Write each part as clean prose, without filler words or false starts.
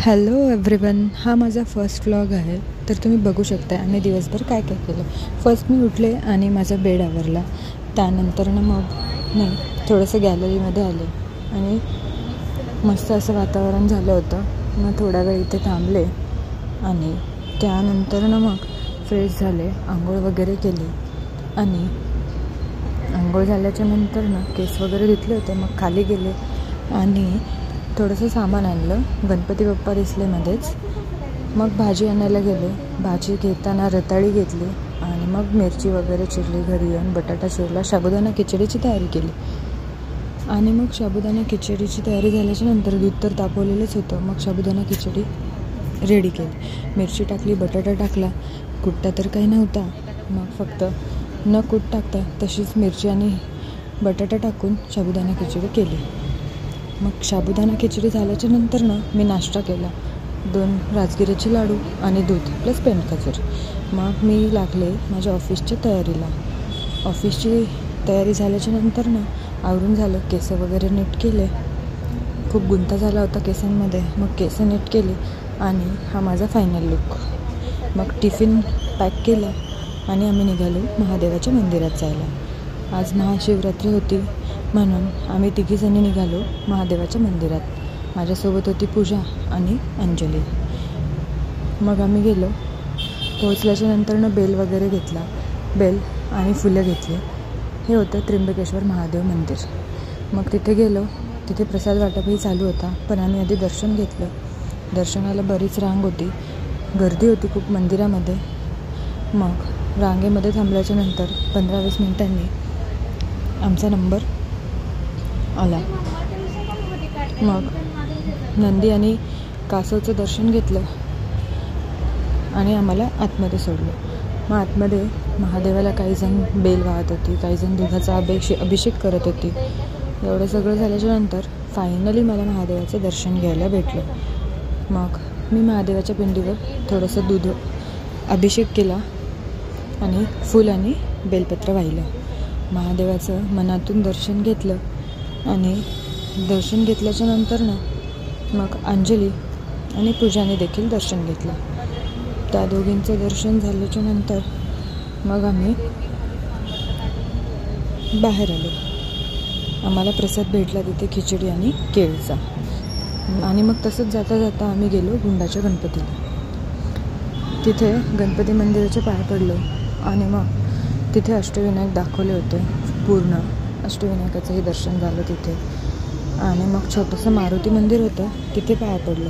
Hello everyone, हा माझा first vlog आहे. तर तुम्ही बघू शकता आम्ही दिवसभर काय काय केलं. फर्स्ट मी उठले आणि माझा बेड आवरला. त्यानंतर मग मी थोडंसं गॅलरीमध्ये आले आणि मस्त असं वातावरण झालं होतं. मग थोडा वेळ इथे थांबले आणि त्यानंतर मग फ्रेश झाले, आंघोळ वगैरे केली आणि आंघोळ झाल्याच्या नंतर केस वगैरे धुतले होते. मग खाली गेले आणि थोडंसं सामान आणलं. गणपती बाप्पा दिसले मध्येच. मग भाजी आणायला गेले. भाजी घेताना रताळी घेतली आणि मग मिरची वगैरे चिरली. घरी येऊन बटाटा चिरला. साबुदाणा खिचडीची तयारी केली आणि मग साबुदाणा खिचडीची तयारी झाल्याच्या नंतर दूध तर तापवलेलंच होतं. मग साबुदाणा खिचडी रेडी केली. मिरची टाकली, बटाटा टाकला. कुट्टा तर काही नव्हता. मग फक्त न कूट टाकता तशीच मिरची आणि बटाटा टाकून साबुदाणा खिचडी केली. मग साबुदाणा खिचडी झाल्याच्या नंतर मी नाश्ता केला. 2 राजगिऱ्याचे लाडू आणि दूध प्लस पेंडकाचर. मग मी लागले माझ्या ऑफिसच्या तयारीला. ऑफिसची तयारी झाल्याच्या नंतर आवरून झालं. केस वगैरे नीट केले. खूप गुंता झाला होता केसांमध्ये. मग केस नीट केली आणि हा माझा फायनल लुक. मग टिफिन पॅक केला आणि आम्ही निघालो महादेवाच्या मंदिरात जायला. आज महाशिवरात्री होती म्हणून आम्ही तिघीजणी निघालो महादेवाच्या मंदिरात. माझ्यासोबत होती पूजा आणि अंजली. मग आम्ही गेलो. पोहोचल्याच्या नंतर बेल वगैरे घेतला. बेल आणि फुलं घेतली. हे होतं त्र्यंबकेश्वर महादेव मंदिर. मग तिथे गेलो. तिथे प्रसाद वाटपही चालू होता, पण आम्ही आधी दर्शन घेतलं. दर्शनाला बरीच रांग होती, गर्दी होती खूप मंदिरामध्ये. मग रांगेमध्ये थांबल्याच्या नंतर 15-20 मिनिटांनी आमचा नंबर आला. मग नंदी आणि कासवचं दर्शन घेतलं आणि आम्हाला आतमध्ये सोडलं. मग आतमध्ये महादेवाला काहीजण बेल वाहत होती, काहीजण दुधाचा अभिषेक करत होती. एवढं सगळं झाल्याच्या नंतर फायनली मला महादेवाचं दर्शन घ्यायला भेटलं. मग मी महादेवाच्या पिंडीवर थोडंसं दूध अभिषेक केला आणि फूल आणि बेलपत्र वाहिलं. महादेवाचं मनातून दर्शन घेतलं आणि दर्शन घेतल्याच्या नंतर मग अंजली आणि पूजाने देखील दर्शन घेतलं. त्या दोघींचं दर्शन झाल्याच्या नंतर मग आम्ही बाहेर आलो. आम्हाला प्रसाद भेटला तिथे खिचडी आणि केळीचा. आणि मग तसंच जाता जाता आम्ही गेलो गुंडाच्या गणपतीला. तिथे गणपती मंदिराच्या पाया पडलो आणि मग तिथे अष्टविनायक दाखवले होते. पूर्ण अष्टविनायकाचंही दर्शन झालं तिथे. आणि मग छोटंसं मारुती मंदिर होतं, तिथे पाया पडलो.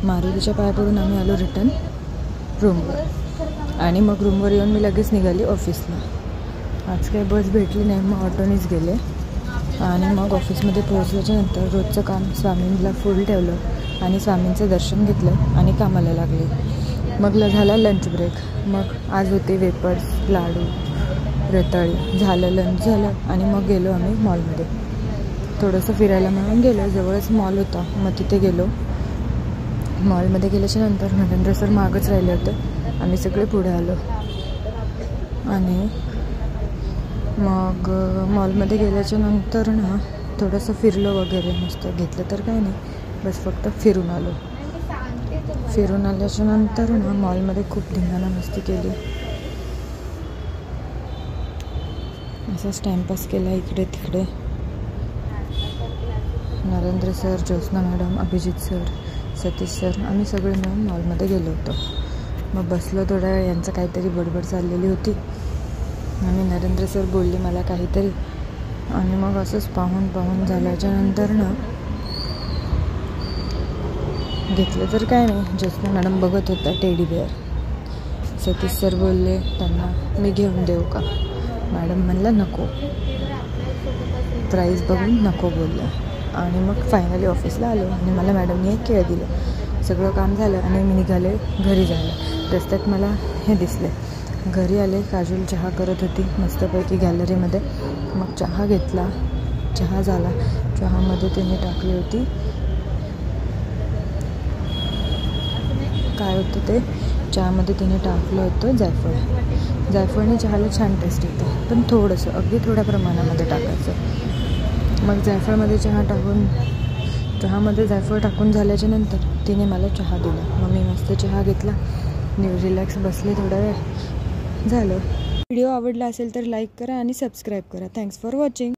मारुतीच्या पाया पडून आम्ही आलो रिटर्न रूमवर. आणि मग रूमवर येऊन मी लगेच निघाली ऑफिसला. आज काही बस भेटली नाही, मग ऑटोनीच गेले. आणि मग ऑफिसमध्ये पोहोचल्याच्या नंतर रोजचं काम स्वामींना फुल ठेवलं आणि स्वामींचं दर्शन घेतलं आणि कामाला लागले. मग झाला लंच ब्रेक. मग आज होते वेपर्स, लाडू, रताळी. झालं लंच झालं आणि मग गेलो आम्ही मॉलमध्ये. थोडंसं फिरायला म्हणून गेलो. जवळच मॉल होता, मग तिथे गेलो. मॉलमध्ये गेल्याच्या नंतर नरेंद्र सर मागच राहिले होते. आम्ही सगळे पुढे आलो आणि मग मॉलमध्ये गेल्याच्या नंतर थोडंसं फिरलो वगैरे. मस्त घेतलं तर काही नाही, बस फक्त फिरून आलो. फिरून आल्याच्या नंतर मॉलमध्ये खूप धिंगाणा मस्ती केली. असाच टाईमपास केला इकडे तिकडे. Narendra sir, Jyotsna madam, Abhijit sir, Satish sir, आम्ही सगळे मिळून मॉलमध्ये गेलो होतो. मग बसलो थोड्या वेळ. यांचं काहीतरी बडबड चाललेली होती आणि नरेंद्र सर बोलले मला काहीतरी. आणि मग असंच पाहून झाल्याच्या नंतर घेतलं तर काय नाही. ज्योत्स्ना मॅडम बघत होता टेडी बेअर. सतीश सर बोलले त्यांना मी घेऊन देऊ का. मॅडम म्हणलं नको, प्राईस बघून नको बोलल्या. आणि मग फायनली ऑफिसला आलो आणि मला मॅडमने एक केळ दिलं. सगळं काम झालं आणि मी निघाले घरी जायला. रस्त्यात मला हे दिसले. घरी आले. काजल चहा करत होती मस्तपैकी गॅलरीमध्ये. मग चहा घेतला. चहा झाला. चहामध्ये तिने टाकली होती, काय होतं ते, चहामध्ये तिने टाकलं होतं जायफळ. जायफळने चहाला छान टेस्ट येतं, पण थोडंसं, अगदी थोड्या प्रमाणामध्ये टाकायचं. मग जायफळमध्ये चहा टाकून चहामध्ये जायफळ टाकून झाल्याच्या नंतर तिने मला चहा दिला. मग मी मस्त चहा घेतला, रिलॅक्स बसले थोडा वेळ. झालं. व्हिडिओ आवडला असेल तर लाईक करा आणि सबस्क्राईब करा. Thanks for watching.